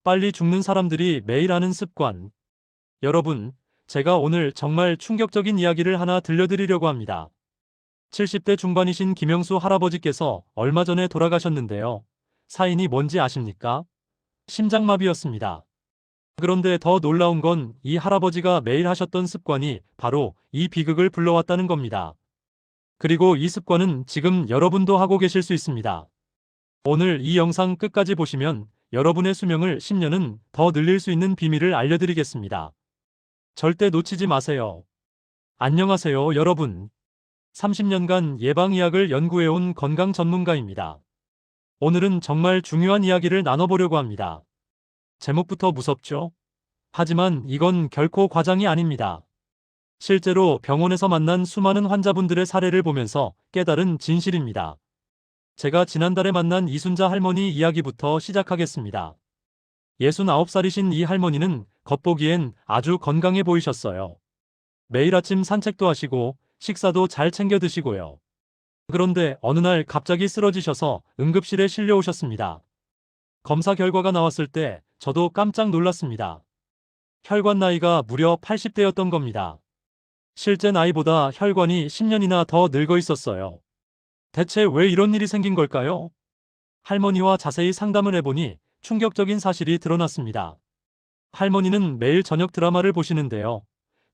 빨리 죽는 사람들이 매일 하는 습관. 여러분, 제가 오늘 정말 충격적인 이야기를 하나 들려드리려고 합니다. 70대 중반이신 김영수 할아버지께서 얼마 전에 돌아가셨는데요. 사인이 뭔지 아십니까? 심장마비였습니다. 그런데 더 놀라운 건 이 할아버지가 매일 하셨던 습관이 바로 이 비극을 불러왔다는 겁니다. 그리고 이 습관은 지금 여러분도 하고 계실 수 있습니다. 오늘 이 영상 끝까지 보시면 여러분의 수명을 10년은 더 늘릴 수 있는 비밀을 알려드리겠습니다. 절대 놓치지 마세요. 안녕하세요, 여러분. 30년간 예방의학을 연구해온 건강 전문가입니다. 오늘은 정말 중요한 이야기를 나눠보려고 합니다. 제목부터 무섭죠? 하지만 이건 결코 과장이 아닙니다. 실제로 병원에서 만난 수많은 환자분들의 사례를 보면서 깨달은 진실입니다. 제가 지난달에 만난 이순자 할머니 이야기부터 시작하겠습니다. 69살이신 이 할머니는 겉보기엔 아주 건강해 보이셨어요. 매일 아침 산책도 하시고 식사도 잘 챙겨 드시고요. 그런데 어느 날 갑자기 쓰러지셔서 응급실에 실려오셨습니다. 검사 결과가 나왔을 때 저도 깜짝 놀랐습니다. 혈관 나이가 무려 80대였던 겁니다. 실제 나이보다 혈관이 10년이나 더 늙어 있었어요. 대체 왜 이런 일이 생긴 걸까요? 할머니와 자세히 상담을 해보니 충격적인 사실이 드러났습니다. 할머니는 매일 저녁 드라마를 보시는데요.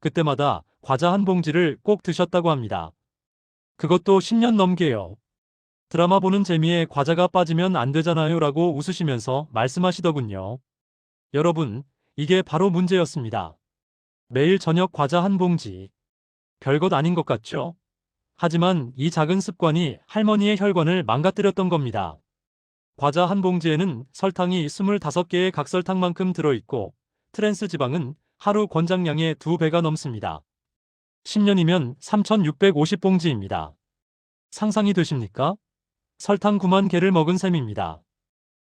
그때마다 과자 한 봉지를 꼭 드셨다고 합니다. 그것도 10년 넘게요. 드라마 보는 재미에 과자가 빠지면 안 되잖아요 라고 웃으시면서 말씀하시더군요. 여러분, 이게 바로 문제였습니다. 매일 저녁 과자 한 봉지. 별것 아닌 것 같죠? 하지만 이 작은 습관이 할머니의 혈관을 망가뜨렸던 겁니다. 과자 한 봉지에는 설탕이 25개의 각설탕만큼 들어있고 트랜스 지방은 하루 권장량의 2배가 넘습니다. 10년이면 3,650봉지입니다. 상상이 되십니까? 설탕 9만 개를 먹은 셈입니다.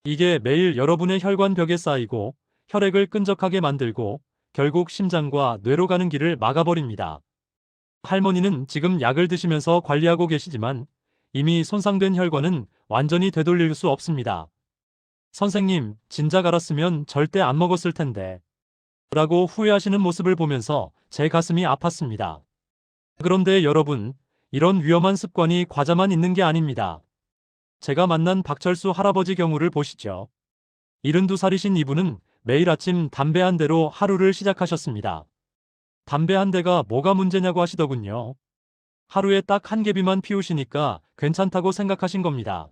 이게 매일 여러분의 혈관 벽에 쌓이고 혈액을 끈적하게 만들고 결국 심장과 뇌로 가는 길을 막아버립니다. 할머니는 지금 약을 드시면서 관리하고 계시지만 이미 손상된 혈관은 완전히 되돌릴 수 없습니다. 선생님, 진작 알았으면 절대 안 먹었을 텐데. 라고 후회하시는 모습을 보면서 제 가슴이 아팠습니다. 그런데 여러분, 이런 위험한 습관이 과자만 있는 게 아닙니다. 제가 만난 박철수 할아버지 경우를 보시죠. 72살이신 이분은 매일 아침 담배 한 대로 하루를 시작하셨습니다. 담배 한 대가 뭐가 문제냐고 하시더군요. 하루에 딱 한 개비만 피우시니까 괜찮다고 생각하신 겁니다.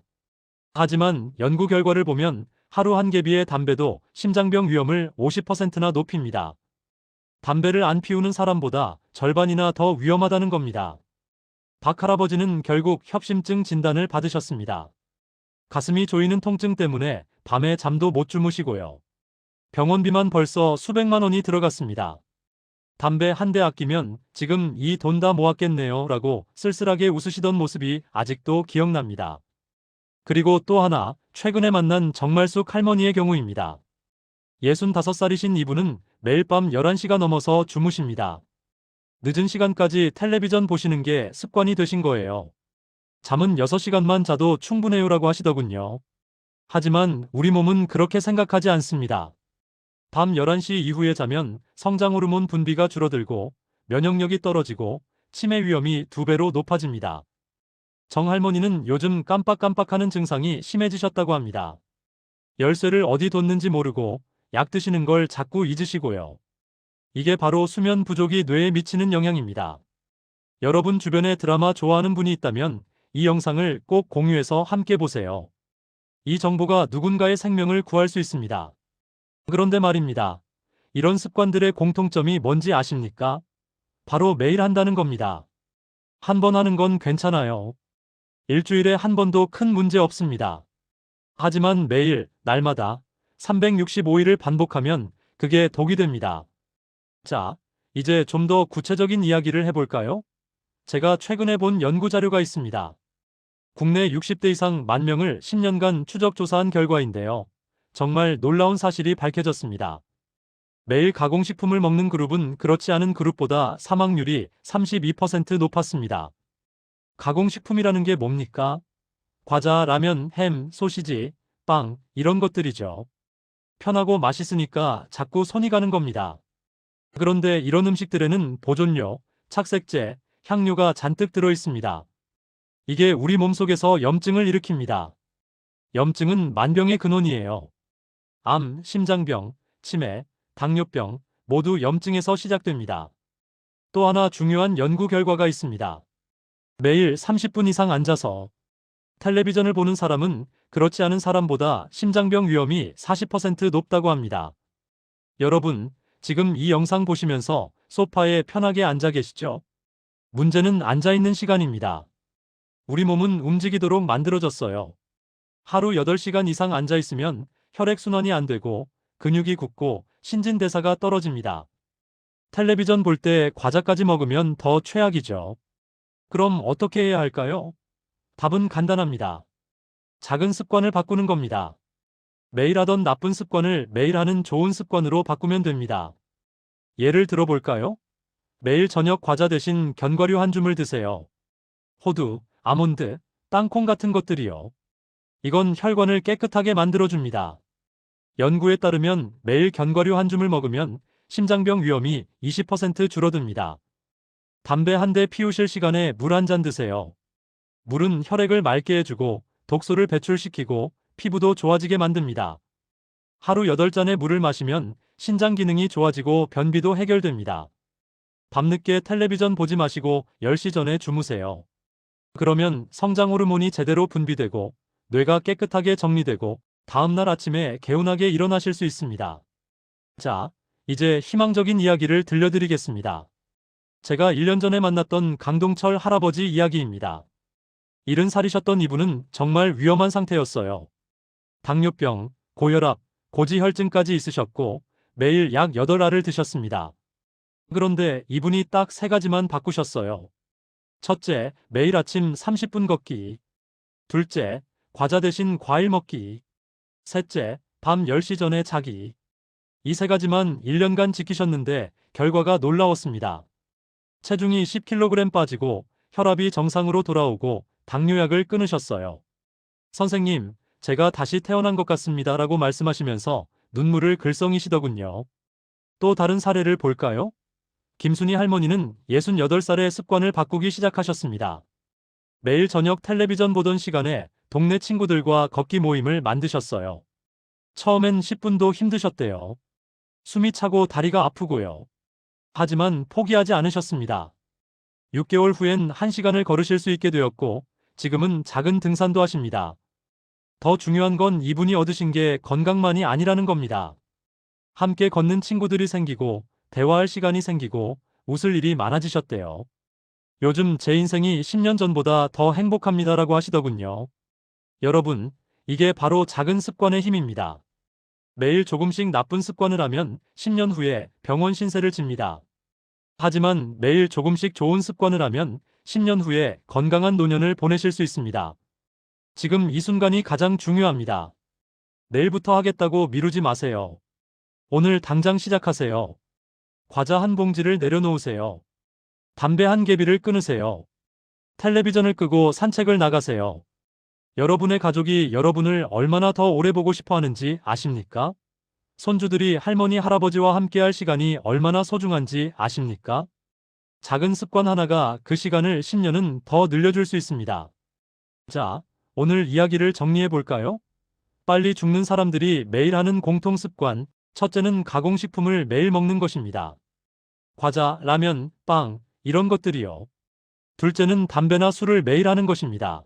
하지만 연구 결과를 보면 하루 한 개비의 담배도 심장병 위험을 50%나 높입니다. 담배를 안 피우는 사람보다 절반이나 더 위험하다는 겁니다. 박 할아버지는 결국 협심증 진단을 받으셨습니다. 가슴이 조이는 통증 때문에 밤에 잠도 못 주무시고요. 병원비만 벌써 수백만 원이 들어갔습니다. 담배 한 대 아끼면 지금 이 돈 다 모았겠네요 라고 쓸쓸하게 웃으시던 모습이 아직도 기억납니다. 그리고 또 하나, 최근에 만난 정말숙 할머니의 경우입니다. 65살이신 이분은 매일 밤 11시가 넘어서 주무십니다. 늦은 시간까지 텔레비전 보시는 게 습관이 되신 거예요. 잠은 6시간만 자도 충분해요라고 하시더군요. 하지만 우리 몸은 그렇게 생각하지 않습니다. 밤 11시 이후에 자면 성장 호르몬 분비가 줄어들고 면역력이 떨어지고 치매 위험이 2배로 높아집니다. 정 할머니는 요즘 깜빡깜빡하는 증상이 심해지셨다고 합니다. 열쇠를 어디 뒀는지 모르고 약 드시는 걸 자꾸 잊으시고요. 이게 바로 수면 부족이 뇌에 미치는 영향입니다. 여러분 주변에 드라마 좋아하는 분이 있다면 이 영상을 꼭 공유해서 함께 보세요. 이 정보가 누군가의 생명을 구할 수 있습니다. 그런데 말입니다. 이런 습관들의 공통점이 뭔지 아십니까? 바로 매일 한다는 겁니다. 한 번 하는 건 괜찮아요. 일주일에 한 번도 큰 문제 없습니다. 하지만 매일, 날마다 365일을 반복하면 그게 독이 됩니다. 자, 이제 좀 더 구체적인 이야기를 해볼까요? 제가 최근에 본 연구 자료가 있습니다. 국내 60대 이상 10,000명을 10년간 추적 조사한 결과인데요. 정말 놀라운 사실이 밝혀졌습니다. 매일 가공식품을 먹는 그룹은 그렇지 않은 그룹보다 사망률이 32% 높았습니다. 가공식품이라는 게 뭡니까? 과자, 라면, 햄, 소시지, 빵, 이런 것들이죠. 편하고 맛있으니까 자꾸 손이 가는 겁니다. 그런데 이런 음식들에는 보존료, 착색제, 향료가 잔뜩 들어 있습니다. 이게 우리 몸속에서 염증을 일으킵니다. 염증은 만병의 근원이에요. 암, 심장병, 치매, 당뇨병 모두 염증에서 시작됩니다. 또 하나 중요한 연구 결과가 있습니다. 매일 30분 이상 앉아서 텔레비전을 보는 사람은 그렇지 않은 사람보다 심장병 위험이 40% 높다고 합니다. 여러분, 지금 이 영상 보시면서 소파에 편하게 앉아 계시죠? 문제는 앉아 있는 시간입니다. 우리 몸은 움직이도록 만들어졌어요. 하루 8시간 이상 앉아 있으면 혈액순환이 안 되고 근육이 굳고 신진대사가 떨어집니다. 텔레비전 볼 때 과자까지 먹으면 더 최악이죠. 그럼 어떻게 해야 할까요? 답은 간단합니다. 작은 습관을 바꾸는 겁니다. 매일 하던 나쁜 습관을 매일 하는 좋은 습관으로 바꾸면 됩니다. 예를 들어볼까요? 매일 저녁 과자 대신 견과류 한 줌을 드세요. 호두, 아몬드, 땅콩 같은 것들이요. 이건 혈관을 깨끗하게 만들어줍니다. 연구에 따르면 매일 견과류 한 줌을 먹으면 심장병 위험이 20% 줄어듭니다. 담배 한 대 피우실 시간에 물 한 잔 드세요. 물은 혈액을 맑게 해주고 독소를 배출시키고 피부도 좋아지게 만듭니다. 하루 8잔의 물을 마시면 신장 기능이 좋아지고 변비도 해결됩니다. 밤늦게 텔레비전 보지 마시고 10시 전에 주무세요. 그러면 성장 호르몬이 제대로 분비되고 뇌가 깨끗하게 정리되고 다음날 아침에 개운하게 일어나실 수 있습니다. 자, 이제 희망적인 이야기를 들려드리겠습니다. 제가 1년 전에 만났던 강동철 할아버지 이야기입니다. 70살이셨던 이분은 정말 위험한 상태였어요. 당뇨병, 고혈압, 고지혈증까지 있으셨고 매일 약 8알을 드셨습니다. 그런데 이분이 딱 3가지만 바꾸셨어요. 첫째, 매일 아침 30분 걷기. 둘째, 과자 대신 과일 먹기. 셋째, 밤 10시 전에 자기. 이 3가지만 1년간 지키셨는데 결과가 놀라웠습니다. 체중이 10kg 빠지고 혈압이 정상으로 돌아오고 당뇨약을 끊으셨어요. 선생님, 제가 다시 태어난 것 같습니다 라고 말씀하시면서 눈물을 글썽이시더군요. 또 다른 사례를 볼까요? 김순희 할머니는 68살에 습관을 바꾸기 시작하셨습니다. 매일 저녁 텔레비전 보던 시간에 동네 친구들과 걷기 모임을 만드셨어요. 처음엔 10분도 힘드셨대요. 숨이 차고 다리가 아프고요. 하지만 포기하지 않으셨습니다. 6개월 후엔 1시간을 걸으실 수 있게 되었고 지금은 작은 등산도 하십니다. 더 중요한 건 이분이 얻으신 게 건강만이 아니라는 겁니다. 함께 걷는 친구들이 생기고 대화할 시간이 생기고 웃을 일이 많아지셨대요. 요즘 제 인생이 10년 전보다 더 행복합니다라고 하시더군요. 여러분, 이게 바로 작은 습관의 힘입니다. 매일 조금씩 나쁜 습관을 하면 10년 후에 병원 신세를 집니다. 하지만 매일 조금씩 좋은 습관을 하면 10년 후에 건강한 노년을 보내실 수 있습니다. 지금 이 순간이 가장 중요합니다. 내일부터 하겠다고 미루지 마세요. 오늘 당장 시작하세요. 과자 한 봉지를 내려놓으세요. 담배 한 개비를 끊으세요. 텔레비전을 끄고 산책을 나가세요. 여러분의 가족이 여러분을 얼마나 더 오래 보고 싶어 하는지 아십니까? 손주들이 할머니, 할아버지와 함께할 시간이 얼마나 소중한지 아십니까? 작은 습관 하나가 그 시간을 10년은 더 늘려줄 수 있습니다. 자, 오늘 이야기를 정리해 볼까요? 빨리 죽는 사람들이 매일 하는 공통 습관. 첫째는 가공식품을 매일 먹는 것입니다. 과자, 라면, 빵, 이런 것들이요. 둘째는 담배나 술을 매일 하는 것입니다.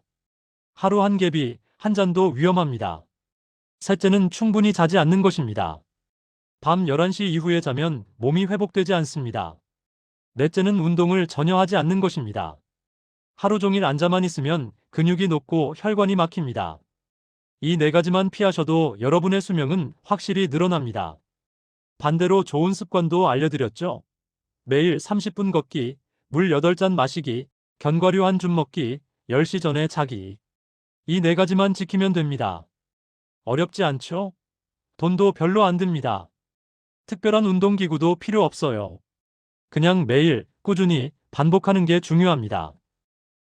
하루 한 개비, 한 잔도 위험합니다. 셋째는 충분히 자지 않는 것입니다. 밤 11시 이후에 자면 몸이 회복되지 않습니다. 넷째는 운동을 전혀 하지 않는 것입니다. 하루 종일 앉아만 있으면 근육이 녹고 혈관이 막힙니다. 이 4가지만 피하셔도 여러분의 수명은 확실히 늘어납니다. 반대로 좋은 습관도 알려드렸죠? 매일 30분 걷기, 물 8잔 마시기, 견과류 한 줌 먹기, 10시 전에 자기. 이 4가지만 지키면 됩니다. 어렵지 않죠? 돈도 별로 안 듭니다. 특별한 운동기구도 필요 없어요. 그냥 매일 꾸준히 반복하는 게 중요합니다.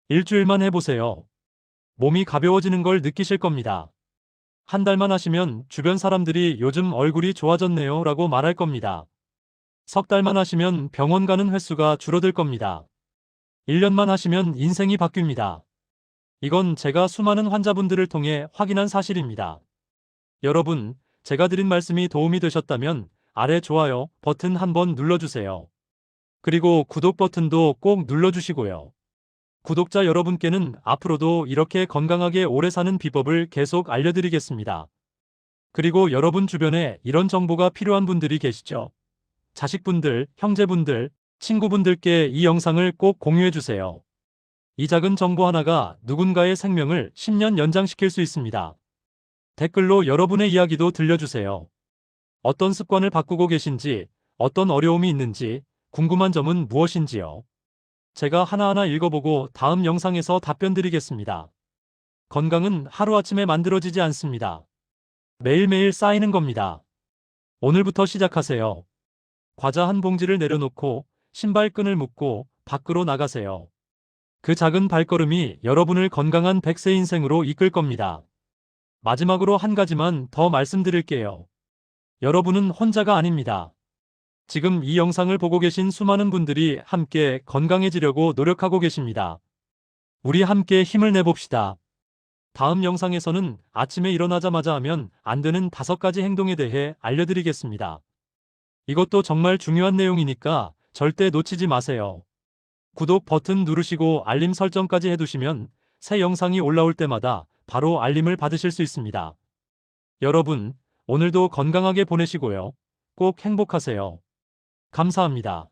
일주일만 해보세요. 몸이 가벼워지는 걸 느끼실 겁니다. 한 달만 하시면 주변 사람들이 요즘 얼굴이 좋아졌네요 라고 말할 겁니다. 석 달만 하시면 병원 가는 횟수가 줄어들 겁니다. 1년만 하시면 인생이 바뀝니다. 이건 제가 수많은 환자분들을 통해 확인한 사실입니다. 여러분, 제가 드린 말씀이 도움이 되셨다면 아래 좋아요 버튼 한번 눌러주세요. 그리고 구독 버튼도 꼭 눌러주시고요. 구독자 여러분께는 앞으로도 이렇게 건강하게 오래 사는 비법을 계속 알려드리겠습니다. 그리고 여러분 주변에 이런 정보가 필요한 분들이 계시죠? 자식분들, 형제분들, 친구분들께 이 영상을 꼭 공유해주세요. 이 작은 정보 하나가 누군가의 생명을 10년 연장시킬 수 있습니다. 댓글로 여러분의 이야기도 들려주세요. 어떤 습관을 바꾸고 계신지, 어떤 어려움이 있는지, 궁금한 점은 무엇인지요? 제가 하나하나 읽어보고 다음 영상에서 답변 드리겠습니다. 건강은 하루아침에 만들어지지 않습니다. 매일매일 쌓이는 겁니다. 오늘부터 시작하세요. 과자 한 봉지를 내려놓고 신발끈을 묶고 밖으로 나가세요. 그 작은 발걸음이 여러분을 건강한 100세 인생으로 이끌 겁니다. 마지막으로 한 가지만 더 말씀드릴게요. 여러분은 혼자가 아닙니다. 지금 이 영상을 보고 계신 수많은 분들이 함께 건강해지려고 노력하고 계십니다. 우리 함께 힘을 내봅시다. 다음 영상에서는 아침에 일어나자마자 하면 안 되는 5가지 행동에 대해 알려드리겠습니다. 이것도 정말 중요한 내용이니까 절대 놓치지 마세요. 구독 버튼 누르시고 알림 설정까지 해두시면 새 영상이 올라올 때마다 바로 알림을 받으실 수 있습니다. 여러분, 오늘도 건강하게 보내시고요. 꼭 행복하세요. 감사합니다.